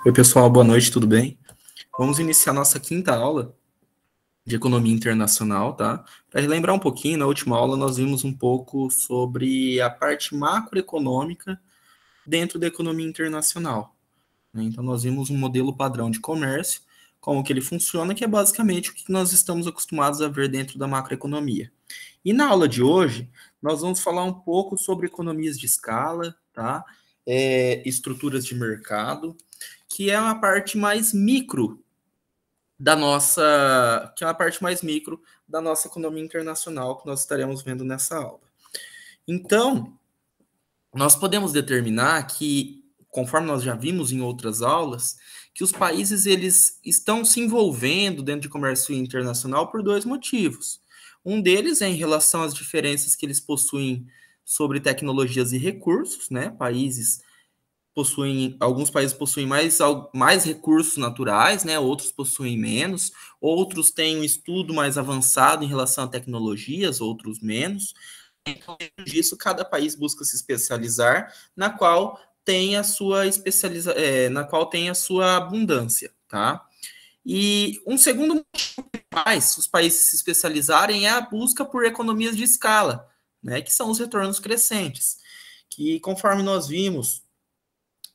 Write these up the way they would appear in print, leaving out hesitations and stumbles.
Oi, pessoal, boa noite, tudo bem? Vamos iniciar nossa quinta aula de Economia Internacional, tá? Para relembrar um pouquinho, na última aula nós vimos um pouco sobre a parte macroeconômica dentro da economia internacional, né? Então, nós vimos um modelo padrão de comércio, como que ele funciona, que é basicamente o que nós estamos acostumados a ver dentro da macroeconomia. E na aula de hoje, nós vamos falar um pouco sobre economias de escala, tá? Estruturas de mercado, que é uma parte mais micro que é a parte mais micro da nossa economia internacional que nós estaremos vendo nessa aula. Então, nós podemos determinar que, conforme nós já vimos em outras aulas, que os países eles estão se envolvendo dentro de comércio internacional por dois motivos. Um deles é em relação às diferenças que eles possuem sobre tecnologias e recursos, né? Alguns países possuem mais recursos naturais, né? Outros possuem menos, outros têm um estudo mais avançado em relação a tecnologias, outros menos. Então, disso, cada país busca se especializar na qual tem a sua na qual tem a sua abundância, tá? E um segundo motivo que faz os países se especializarem é a busca por economias de escala, né? Que são os retornos crescentes, que conforme nós vimos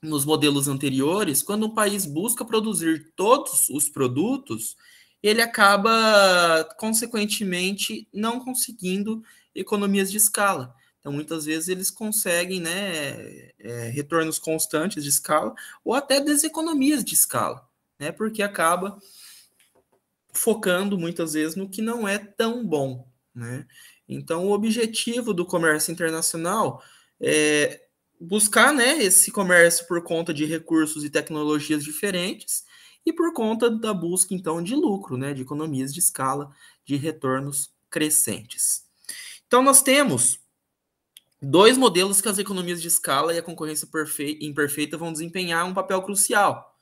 nos modelos anteriores, quando um país busca produzir todos os produtos, ele acaba, consequentemente, não conseguindo economias de escala. Então, muitas vezes, eles conseguem, né, retornos constantes de escala ou até deseconomias de escala, né, porque acaba focando, muitas vezes, no que não é tão bom, né? Então, o objetivo do comércio internacional é buscar, né, esse comércio por conta de recursos e tecnologias diferentes e por conta da busca, então, de lucro, né, de economias de escala, de retornos crescentes. Então, nós temos dois modelos que as economias de escala e a concorrência imperfeita vão desempenhar um papel crucial.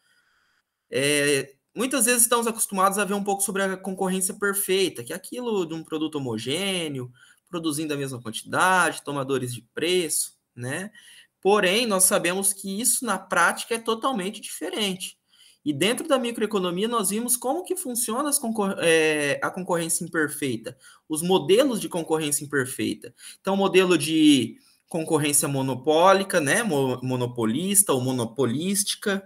Muitas vezes estamos acostumados a ver um pouco sobre a concorrência perfeita, que é aquilo de um produto homogêneo, produzindo a mesma quantidade, tomadores de preço, né? Porém, nós sabemos que isso na prática é totalmente diferente. E dentro da microeconomia, nós vimos como que funciona a concorrência imperfeita, os modelos de concorrência imperfeita. Então, o modelo de concorrência monopólica, né? Monopolista ou monopolística.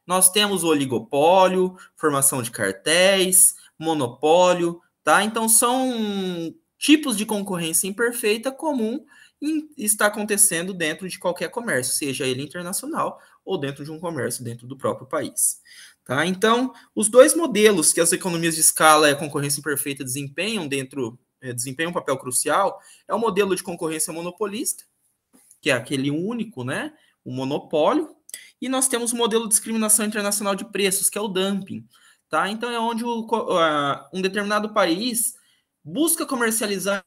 Nós temos o oligopólio, formação de cartéis, monopólio, tá? Então, são tipos de concorrência imperfeita comum e está acontecendo dentro de qualquer comércio, seja ele internacional ou dentro de um comércio dentro do próprio país. Tá? Então, os dois modelos que as economias de escala e a concorrência imperfeita desempenham um papel crucial é o modelo de concorrência monopolista, que é aquele único, né? O monopólio, e nós temos o modelo de discriminação internacional de preços, que é o dumping. Tá? Então, é onde um determinado país busca comercializar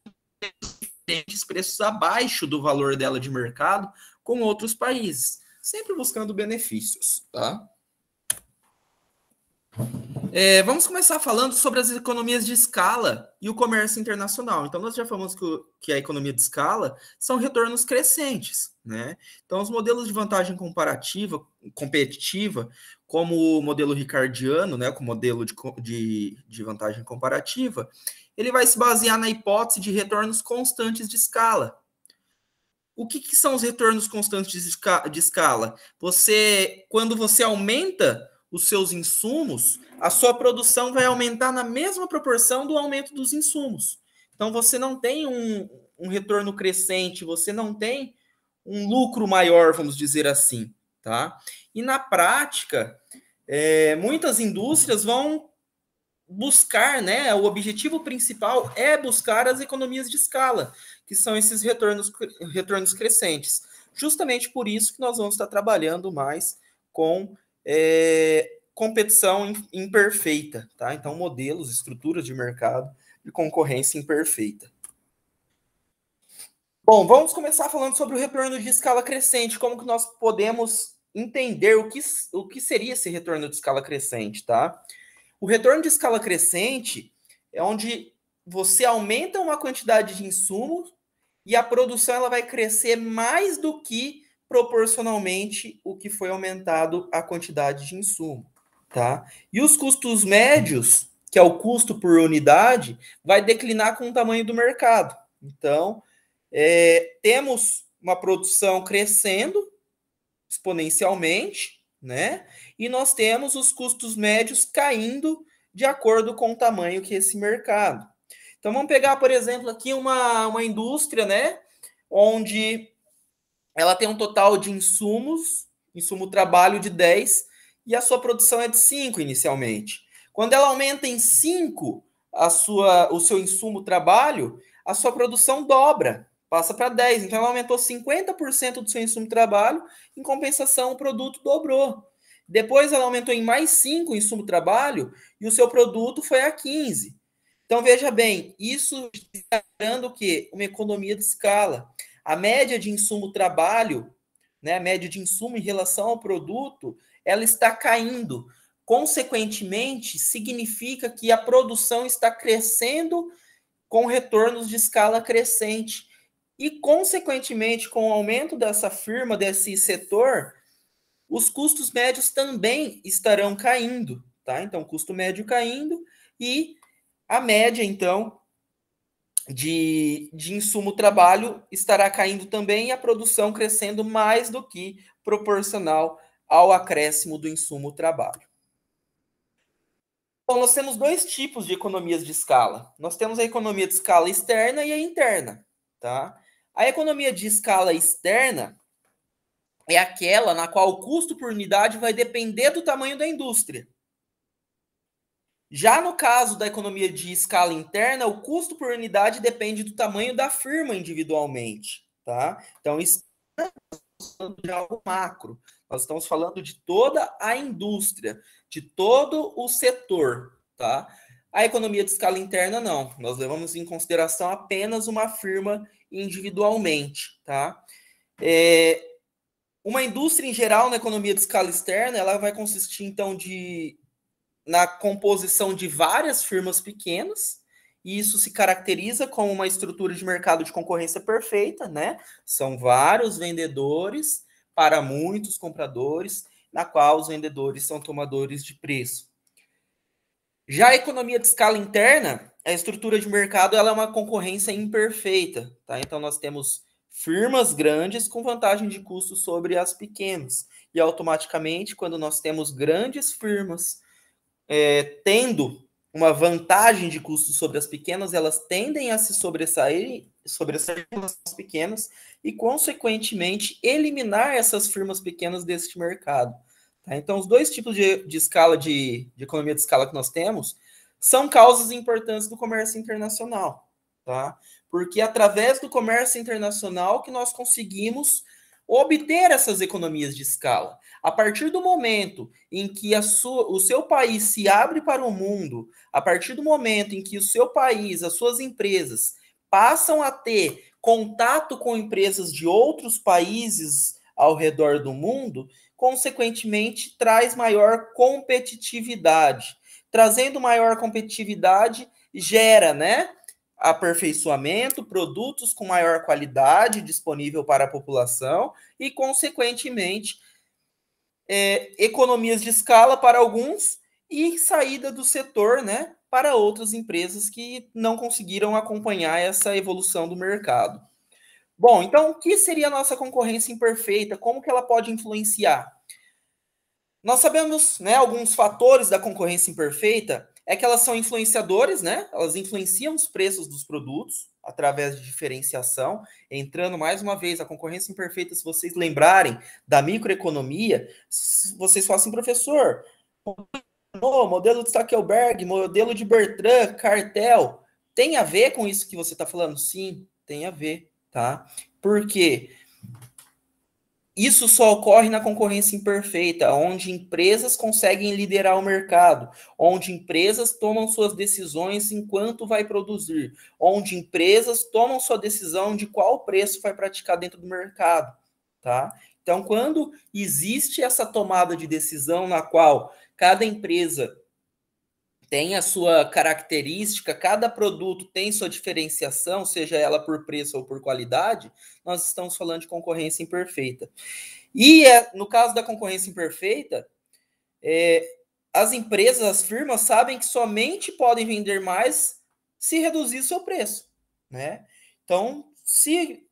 preços abaixo do valor dela de mercado com outros países, sempre buscando benefícios. Tá? Vamos começar falando sobre as economias de escala e o comércio internacional. Então, nós já falamos que a economia de escala são retornos crescentes, né? Então, os modelos de vantagem competitiva, como o modelo ricardiano, né, com o modelo de vantagem comparativa, ele vai se basear na hipótese de retornos constantes de escala. O que são os retornos constantes de escala? Quando você aumenta os seus insumos, a sua produção vai aumentar na mesma proporção do aumento dos insumos. Então, você não tem um retorno crescente, você não tem um lucro maior, vamos dizer assim. Tá? E na prática, muitas indústrias vão buscar, né? O objetivo principal é buscar as economias de escala, que são esses retornos crescentes. Justamente por isso que nós vamos estar trabalhando mais com competição imperfeita, tá? Então, modelos, estruturas de mercado de concorrência imperfeita. Bom, vamos começar falando sobre o retorno de escala crescente, como que nós podemos entender o que seria esse retorno de escala crescente, tá? O retorno de escala crescente é onde você aumenta uma quantidade de insumos e a produção ela vai crescer mais do que proporcionalmente o que foi aumentado a quantidade de insumo, tá? E os custos médios, que é o custo por unidade, vai declinar com o tamanho do mercado. Então, temos uma produção crescendo exponencialmente, né? E nós temos os custos médios caindo de acordo com o tamanho que é esse mercado. Então vamos pegar, por exemplo, aqui uma indústria, né? Onde ela tem um total de insumos, insumo trabalho de 10, e a sua produção é de 5 inicialmente. Quando ela aumenta em 5 o seu insumo trabalho, a sua produção dobra, passa para 10. Então ela aumentou 50% do seu insumo trabalho, em compensação o produto dobrou. Depois ela aumentou em mais 5 o insumo trabalho e o seu produto foi a 15. Então veja bem, isso está dando o quê? Uma economia de escala. A média de insumo trabalho, né, a média de insumo em relação ao produto, ela está caindo. Consequentemente, significa que a produção está crescendo com retornos de escala crescente. E, consequentemente, com o aumento dessa firma, desse setor, os custos médios também estarão caindo, tá? Então, custo médio caindo e a média, então, de insumo trabalho estará caindo também e a produção crescendo mais do que proporcional ao acréscimo do insumo trabalho. Bom, nós temos dois tipos de economias de escala. Nós temos a economia de escala externa e a interna, tá? A economia de escala externa é aquela na qual o custo por unidade vai depender do tamanho da indústria. Já no caso da economia de escala interna, o custo por unidade depende do tamanho da firma individualmente, tá? Então, isso é algo macro. Nós estamos falando de toda a indústria, de todo o setor, tá? A economia de escala interna, não. Nós levamos em consideração apenas uma firma individualmente, tá? Uma indústria em geral, na economia de escala externa, ela vai consistir, então, na composição de várias firmas pequenas, e isso se caracteriza como uma estrutura de mercado de concorrência perfeita, né? São vários vendedores para muitos compradores, na qual os vendedores são tomadores de preço. Já a economia de escala interna, a estrutura de mercado ela é uma concorrência imperfeita, tá? Então nós temos firmas grandes com vantagem de custo sobre as pequenas. E automaticamente, quando nós temos grandes firmas tendo uma vantagem de custo sobre as pequenas, elas tendem a se sobressair as pequenas e, consequentemente, eliminar essas firmas pequenas deste mercado. Tá? Então, os dois tipos de escala de economia de escala que nós temos são causas importantes do comércio internacional, tá? Porque através do comércio internacional que nós conseguimos obter essas economias de escala. A partir do momento em que o seu país se abre para o mundo, a partir do momento em que o seu país, as suas empresas, passam a ter contato com empresas de outros países ao redor do mundo, consequentemente, traz maior competitividade. Trazendo maior competitividade, gera, né? Aperfeiçoamento, produtos com maior qualidade disponível para a população e, consequentemente, economias de escala para alguns e saída do setor, né, para outras empresas que não conseguiram acompanhar essa evolução do mercado. Bom, então, o que seria a nossa concorrência imperfeita? Como que ela pode influenciar? Nós sabemos, né, alguns fatores da concorrência imperfeita é que elas são influenciadores, né? Elas influenciam os preços dos produtos através de diferenciação. Entrando mais uma vez, a concorrência imperfeita, se vocês lembrarem da microeconomia, vocês falam assim, professor, modelo de Stackelberg, modelo de Bertrand, cartel, tem a ver com isso que você está falando? Sim, tem a ver, tá? Por quê? Isso só ocorre na concorrência imperfeita, onde empresas conseguem liderar o mercado, onde empresas tomam suas decisões enquanto vai produzir, onde empresas tomam sua decisão de qual preço vai praticar dentro do mercado, tá? Então, quando existe essa tomada de decisão na qual cada empresa tem a sua característica, cada produto tem sua diferenciação, seja ela por preço ou por qualidade, nós estamos falando de concorrência imperfeita. E no caso da concorrência imperfeita, as empresas, as firmas sabem que somente podem vender mais se reduzir o seu preço, né? Então, se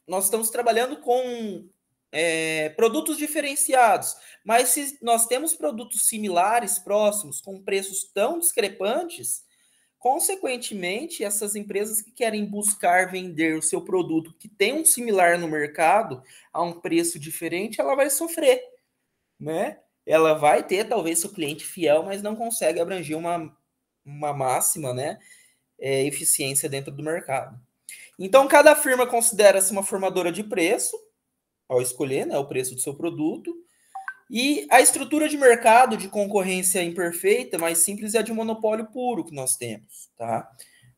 nós estamos trabalhando com produtos diferenciados, mas se nós temos produtos similares, próximos, com preços tão discrepantes, consequentemente, essas empresas que querem buscar vender o seu produto que tem um similar no mercado a um preço diferente, ela vai sofrer, né? Ela vai ter talvez seu cliente fiel, mas não consegue abranger uma máxima, né, eficiência dentro do mercado. Então, cada firma considera-se uma formadora de preço ao escolher, né, o preço do seu produto. E a estrutura de mercado de concorrência imperfeita, mais simples, é a de monopólio puro que nós temos, tá?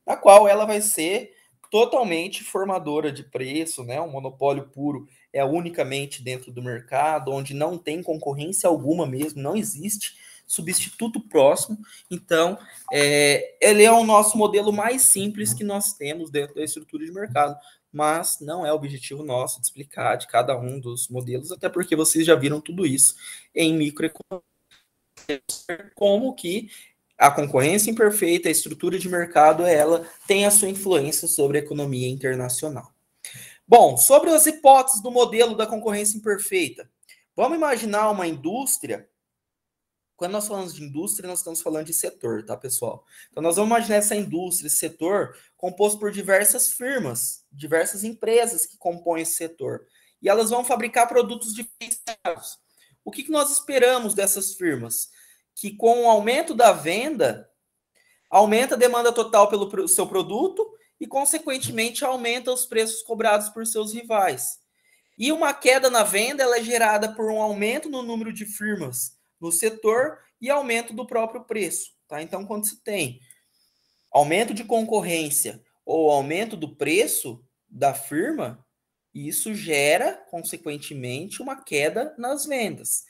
Na qual ela vai ser totalmente formadora de preço, né? Um monopólio puro é unicamente dentro do mercado, onde não tem concorrência alguma mesmo, não existe substituto próximo. Então, ele é o nosso modelo mais simples que nós temos dentro da estrutura de mercado, mas não é objetivo nosso de explicar de cada um dos modelos, até porque vocês já viram tudo isso em microeconomia, como que a concorrência imperfeita, a estrutura de mercado, ela tem a sua influência sobre a economia internacional. Bom, sobre as hipóteses do modelo da concorrência imperfeita, vamos imaginar uma indústria. Quando nós falamos de indústria, nós estamos falando de setor, tá, pessoal? Então, nós vamos imaginar essa indústria, esse setor, composto por diversas firmas, diversas empresas que compõem esse setor. E elas vão fabricar produtos diferenciados. O que nós esperamos dessas firmas? Que com o aumento da venda, aumenta a demanda total pelo seu produto e, consequentemente, aumenta os preços cobrados por seus rivais. E uma queda na venda ela é gerada por um aumento no número de firmas no setor e aumento do próprio preço, tá? Então, quando se tem aumento de concorrência ou aumento do preço da firma, isso gera, consequentemente, uma queda nas vendas.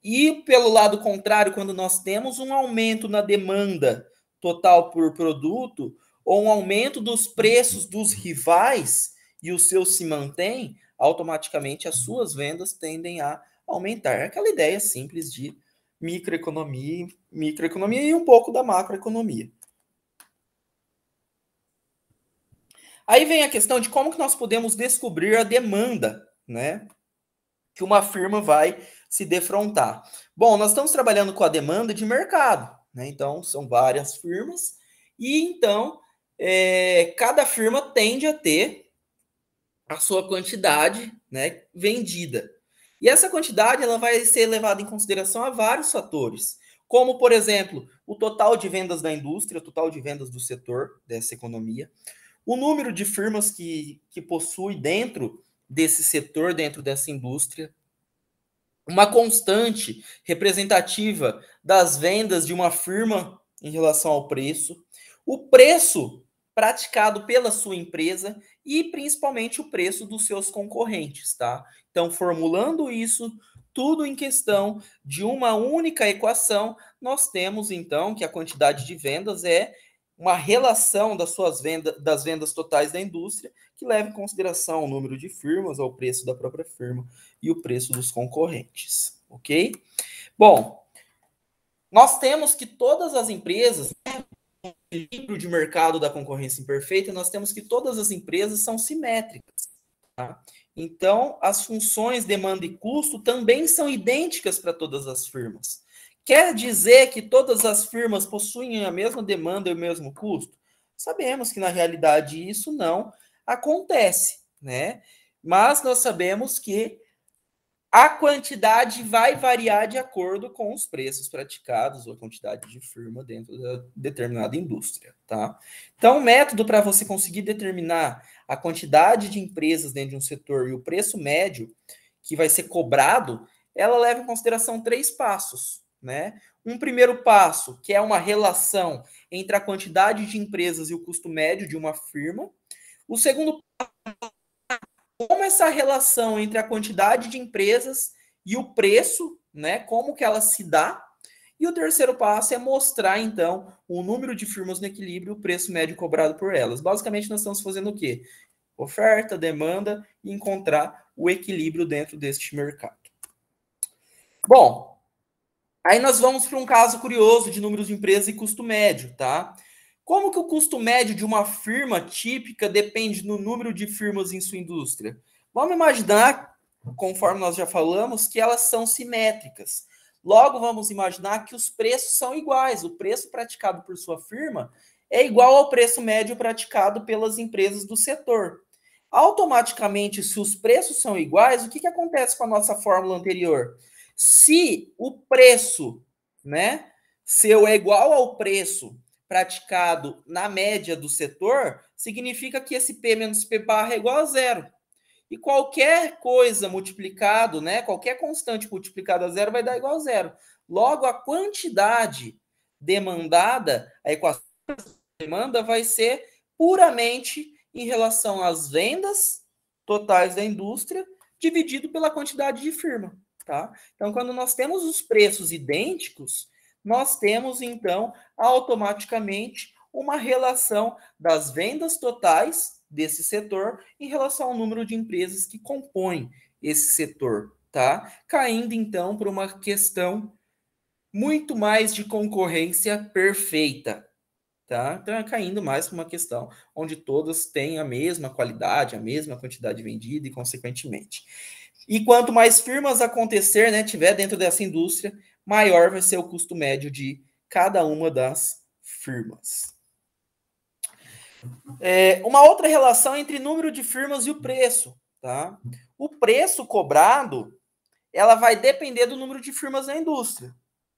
E, pelo lado contrário, quando nós temos um aumento na demanda total por produto ou um aumento dos preços dos rivais e o seu se mantém, automaticamente as suas vendas tendem a aumentar. É aquela ideia simples de microeconomia e um pouco da macroeconomia. Aí vem a questão de como que nós podemos descobrir a demanda, né, que uma firma vai se defrontar. Bom, nós estamos trabalhando com a demanda de mercado, né? Então, são várias firmas e, então, cada firma tende a ter a sua quantidade, né, vendida. E essa quantidade ela vai ser levada em consideração a vários fatores, como, por exemplo, o total de vendas da indústria, o total de vendas do setor dessa economia, o número de firmas que possui dentro desse setor, dentro dessa indústria, uma constante representativa das vendas de uma firma em relação ao preço, o preço praticado pela sua empresa e principalmente o preço dos seus concorrentes, tá? Então, formulando isso tudo em questão de uma única equação, nós temos então que a quantidade de vendas é uma relação das vendas totais da indústria que leva em consideração o número de firmas, ou o preço da própria firma e o preço dos concorrentes, ok? Bom, nós temos que todas as empresas, no livro de mercado da concorrência imperfeita, nós temos que todas as empresas são simétricas, tá? Então, as funções demanda e custo também são idênticas para todas as firmas. Quer dizer que todas as firmas possuem a mesma demanda e o mesmo custo? Sabemos que, na realidade, isso não acontece, né? Mas nós sabemos que a quantidade vai variar de acordo com os preços praticados ou a quantidade de firma dentro da determinada indústria, tá? Então, o método para você conseguir determinar a quantidade de empresas dentro de um setor e o preço médio que vai ser cobrado, ela leva em consideração 3 passos, né? Um primeiro passo, que é uma relação entre a quantidade de empresas e o custo médio de uma firma. O segundo passo, como essa relação entre a quantidade de empresas e o preço, né? Como que ela se dá. E o terceiro passo é mostrar, então, o número de firmas no equilíbrio, o preço médio cobrado por elas. Basicamente, nós estamos fazendo o quê? Oferta, demanda e encontrar o equilíbrio dentro deste mercado. Bom, aí nós vamos para um caso curioso de números de empresas e custo médio, tá? Como que o custo médio de uma firma típica depende do número de firmas em sua indústria? Vamos imaginar, conforme nós já falamos, que elas são simétricas. Logo, vamos imaginar que os preços são iguais. O preço praticado por sua firma é igual ao preço médio praticado pelas empresas do setor. Automaticamente, se os preços são iguais, o que acontece com a nossa fórmula anterior? Se o preço, né, seu é igual ao preço praticado na média do setor, significa que esse P menos P barra é igual a zero. E qualquer coisa multiplicado, né, qualquer constante multiplicado a zero vai dar igual a zero. Logo, a quantidade demandada, a equação de demanda vai ser puramente em relação às vendas totais da indústria dividido pela quantidade de firma. Tá? Então, quando nós temos os preços idênticos, nós temos, então, automaticamente uma relação das vendas totais desse setor em relação ao número de empresas que compõem esse setor, tá? Caindo, então, para uma questão muito mais de concorrência perfeita, tá? Então, é caindo mais para uma questão onde todas têm a mesma qualidade, a mesma quantidade vendida e, consequentemente. E quanto mais firmas acontecer, né, tiver dentro dessa indústria, maior vai ser o custo médio de cada uma das firmas. Uma outra relação entre número de firmas e o preço, tá? O preço cobrado, ela vai depender do número de firmas na indústria.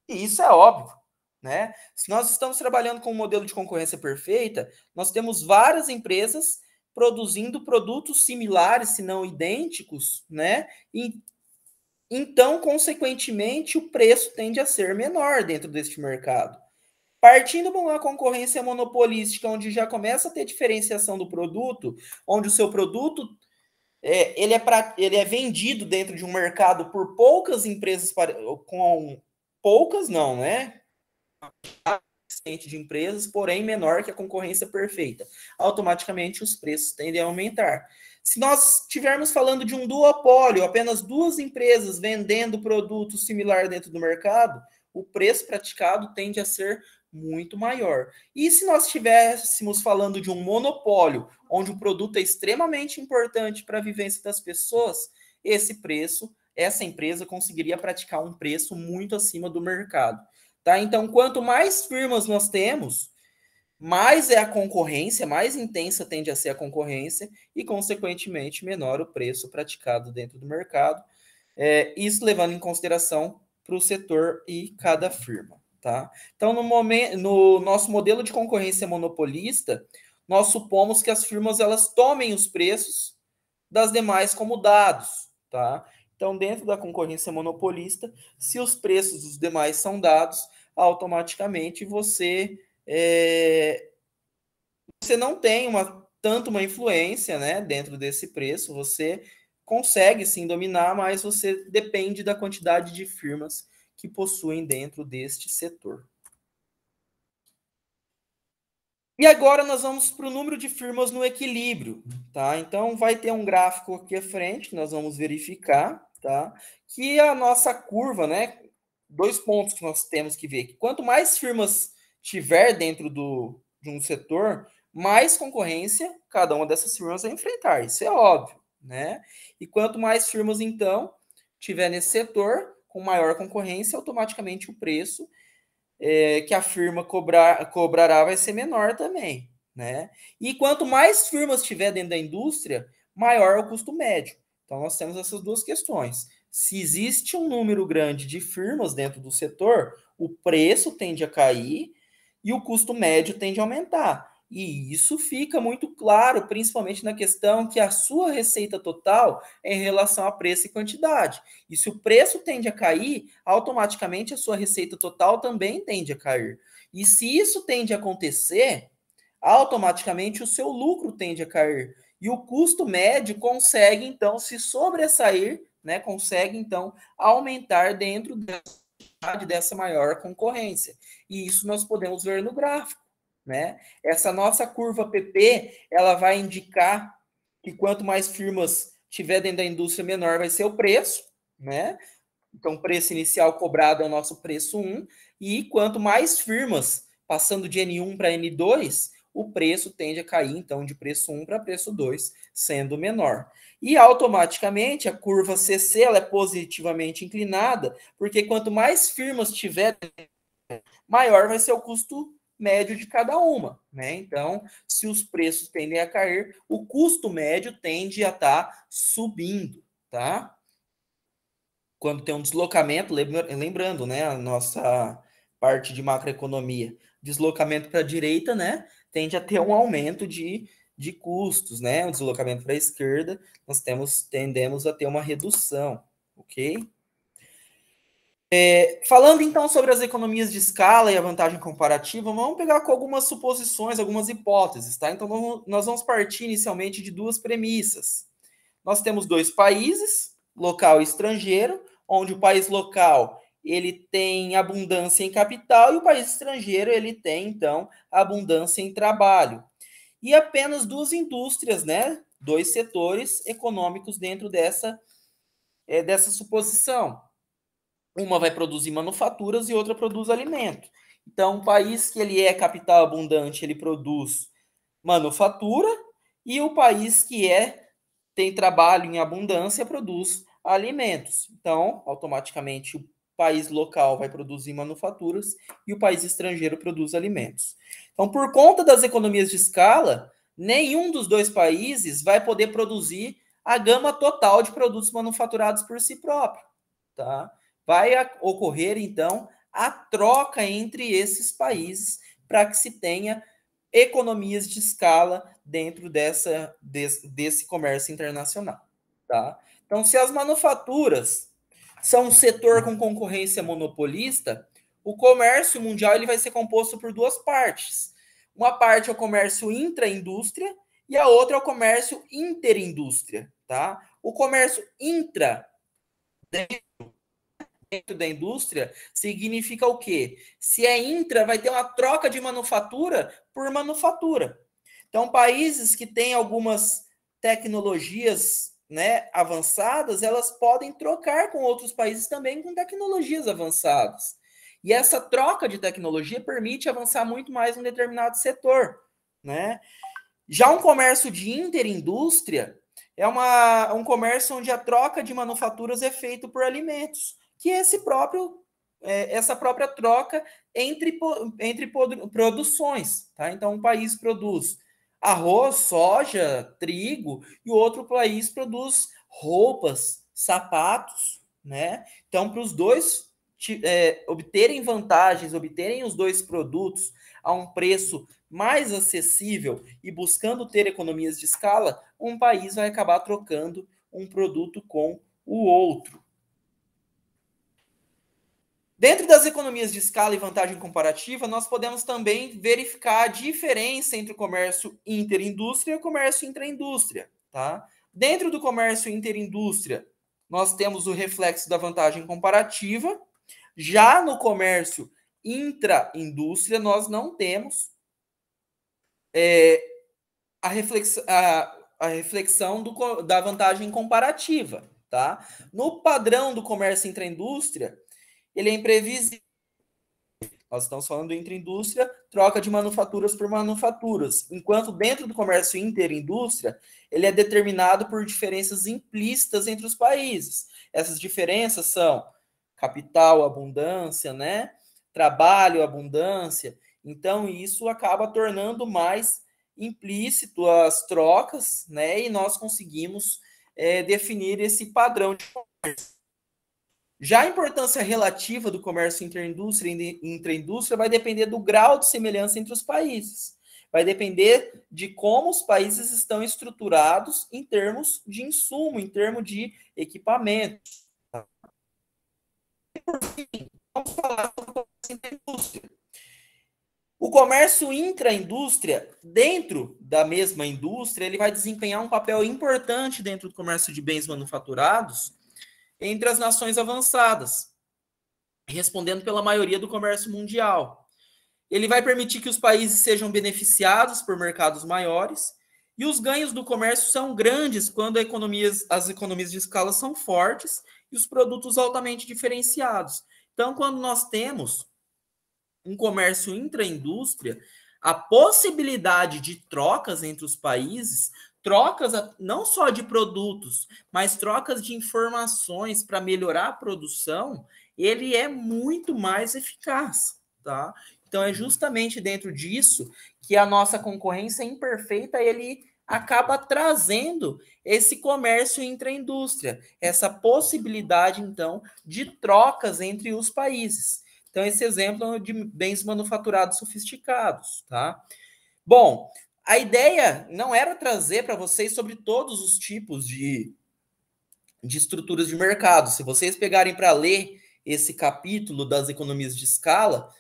E isso é óbvio, né? Se nós estamos trabalhando com um modelo de concorrência perfeita, nós temos várias empresas produzindo produtos similares, se não idênticos, né? E, então, consequentemente, o preço tende a ser menor dentro deste mercado. Partindo de uma concorrência monopolística, onde já começa a ter diferenciação do produto, onde o seu produto ele é vendido dentro de um mercado por poucas empresas, com poucas não, né? De empresas, porém menor que a concorrência perfeita. Automaticamente os preços tendem a aumentar. Se nós estivermos falando de um duopólio, apenas duas empresas vendendo produto similar dentro do mercado, o preço praticado tende a ser muito maior. E se nós estivéssemos falando de um monopólio, onde o produto é extremamente importante para a vivência das pessoas, esse preço, essa empresa conseguiria praticar um preço muito acima do mercado. Tá? Então, quanto mais firmas nós temos, mais é a concorrência, mais intensa tende a ser a concorrência e, consequentemente, menor o preço praticado dentro do mercado. Isso levando em consideração para o setor e cada firma. Tá? Então, no nosso modelo de concorrência monopolista, nós supomos que as firmas elas tomem os preços das demais como dados. Tá? Então, dentro da concorrência monopolista, se os preços dos demais são dados, automaticamente você não tem tanto uma influência, né, dentro desse preço. Você consegue sim dominar, mas você depende da quantidade de firmas que possuem dentro deste setor. E agora nós vamos para o número de firmas no equilíbrio, tá? Então vai ter um gráfico aqui à frente que nós vamos verificar, tá? Que a nossa curva, né? Dois pontos que nós temos que ver. Que quanto mais firmas tiver dentro de um setor, mais concorrência cada uma dessas firmas vai enfrentar. Isso é óbvio, né? E quanto mais firmas, então, tiver nesse setor, com maior concorrência, automaticamente o preço que a firma cobrará vai ser menor também, né? E quanto mais firmas tiver dentro da indústria, maior o custo médio. Então nós temos essas duas questões. Se existe um número grande de firmas dentro do setor, o preço tende a cair e o custo médio tende a aumentar. E isso fica muito claro, principalmente na questão que a sua receita total é em relação a preço e quantidade. E se o preço tende a cair, automaticamente a sua receita total também tende a cair. E se isso tende a acontecer, automaticamente o seu lucro tende a cair. E o custo médio consegue, então, se sobressair, né? Consegue, então, aumentar dentro dessa dessa maior concorrência. E isso nós podemos ver no gráfico, né? Essa nossa curva PP, ela vai indicar que quanto mais firmas tiver dentro da indústria, menor vai ser o preço, né? Então, o preço inicial cobrado é o nosso preço 1, e quanto mais firmas passando de N1 para N2, o preço tende a cair, então, de preço 1 para preço 2, sendo menor. E automaticamente a curva CC ela é positivamente inclinada, porque quanto mais firmas tiver, maior vai ser o custo médio de cada uma, né? Então, se os preços tendem a cair, o custo médio tende a estar subindo, tá? Quando tem um deslocamento, lembrando, né, a nossa parte de macroeconomia, deslocamento para a direita, né, tende a ter um aumento de custos, né? O deslocamento para a esquerda, nós tendemos a ter uma redução, ok? Falando então sobre as economias de escala e a vantagem comparativa, vamos pegar com algumas suposições, algumas hipóteses, tá? Então nós vamos partir inicialmente de duas premissas. Nós temos dois países, local e estrangeiro, onde o país local ele tem abundância em capital e o país estrangeiro ele tem então abundância em trabalho. E apenas duas indústrias, né? Dois setores econômicos dentro dessa suposição. Uma vai produzir manufaturas e outra produz alimento. Então, um país que ele é capital abundante, ele produz manufatura, e o país que tem trabalho em abundância produz alimentos. Então, automaticamente, o país local vai produzir manufaturas e o país estrangeiro produz alimentos. Então, por conta das economias de escala, nenhum dos dois países vai poder produzir a gama total de produtos manufaturados por si próprio, tá? Vai ocorrer, então, a troca entre esses países para que se tenha economias de escala dentro desse comércio internacional, tá? Então, se as manufaturas são um setor com concorrência monopolista, o comércio mundial ele vai ser composto por duas partes. Uma parte é o comércio intraindústria e a outra é o comércio interindústria, tá? O comércio intra dentro da indústria significa o quê? Se é intra, vai ter uma troca de manufatura por manufatura. Então, países que têm algumas tecnologias, né, avançadas, elas podem trocar com outros países também com tecnologias avançadas. E essa troca de tecnologia permite avançar muito mais em um determinado setor, né? Já um comércio de interindústria é um comércio onde a troca de manufaturas é feita por alimentos, que é essa própria troca entre produções. Tá? Então, um país produz arroz, soja, trigo, e o outro país produz roupas, sapatos. Né? Então, para os dois obterem vantagens, obterem os dois produtos a um preço mais acessível e buscando ter economias de escala, um país vai acabar trocando um produto com o outro. Dentro das economias de escala e vantagem comparativa, nós podemos também verificar a diferença entre o comércio interindústria e o comércio intraindústria. Tá? Dentro do comércio interindústria, nós temos o reflexo da vantagem comparativa. Já no comércio intraindústria, nós não temos a reflexão da vantagem comparativa. Tá? No padrão do comércio intraindústria, ele é imprevisível. Nós estamos falando entre indústria, troca de manufaturas por manufaturas. Enquanto dentro do comércio interindústria, ele é determinado por diferenças implícitas entre os países. Essas diferenças são capital, abundância, né? Trabalho, abundância. Então, isso acaba tornando mais implícito as trocas, né? E nós conseguimos definir esse padrão de comércio. Já a importância relativa do comércio interindústria e intraindústria vai depender do grau de semelhança entre os países. Vai depender de como os países estão estruturados em termos de insumo, em termos de equipamento. E por fim, vamos falar sobre o comércio interindústria. O comércio intraindústria, dentro da mesma indústria, ele vai desempenhar um papel importante dentro do comércio de bens manufaturados entre as nações avançadas. respondendo pela maioria do comércio mundial. Ele vai permitir que os países sejam beneficiados por mercados maiores, e os ganhos do comércio são grandes quando as economias de escala são fortes e os produtos altamente diferenciados. Então, quando nós temos um comércio intra-indústria, a possibilidade de trocas entre os países, trocas não só de produtos, mas trocas de informações para melhorar a produção, ele é muito mais eficaz, tá? Então é justamente dentro disso que a nossa concorrência imperfeita ele acaba trazendo esse comércio intra-indústria, essa possibilidade então de trocas entre os países. Então, esse exemplo é de bens manufaturados sofisticados, tá? Bom, a ideia não era trazer para vocês sobre todos os tipos de estruturas de mercado. Se vocês pegarem para ler esse capítulo das economias de escala,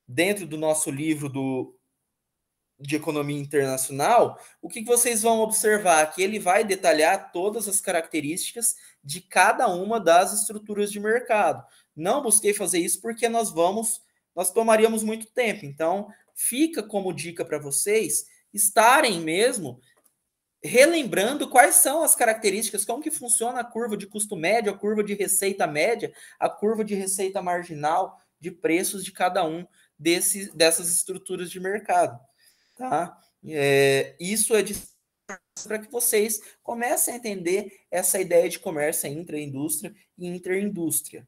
dentro do nosso livro de economia internacional, o que vocês vão observar? Que ele vai detalhar todas as características de cada uma das estruturas de mercado. Não busquei fazer isso porque nós tomaríamos muito tempo. Então, fica como dica para vocês estarem mesmo relembrando quais são as características, como que funciona a curva de custo médio, a curva de receita média, a curva de receita marginal, de preços de cada um dessas estruturas de mercado. Tá? Isso é para que vocês comecem a entender essa ideia de comércio intra-indústria e interindústria.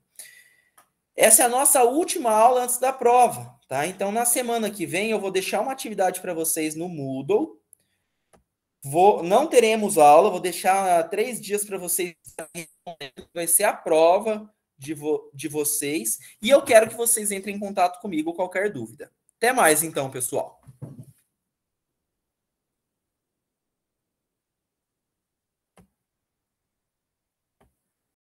Essa é a nossa última aula antes da prova, tá? Então, na semana que vem, eu vou deixar uma atividade para vocês no Moodle. Não teremos aula, vou deixar 3 dias para vocês. Vai ser a prova de vocês. E eu quero que vocês entrem em contato comigo qualquer dúvida. Até mais, então, pessoal.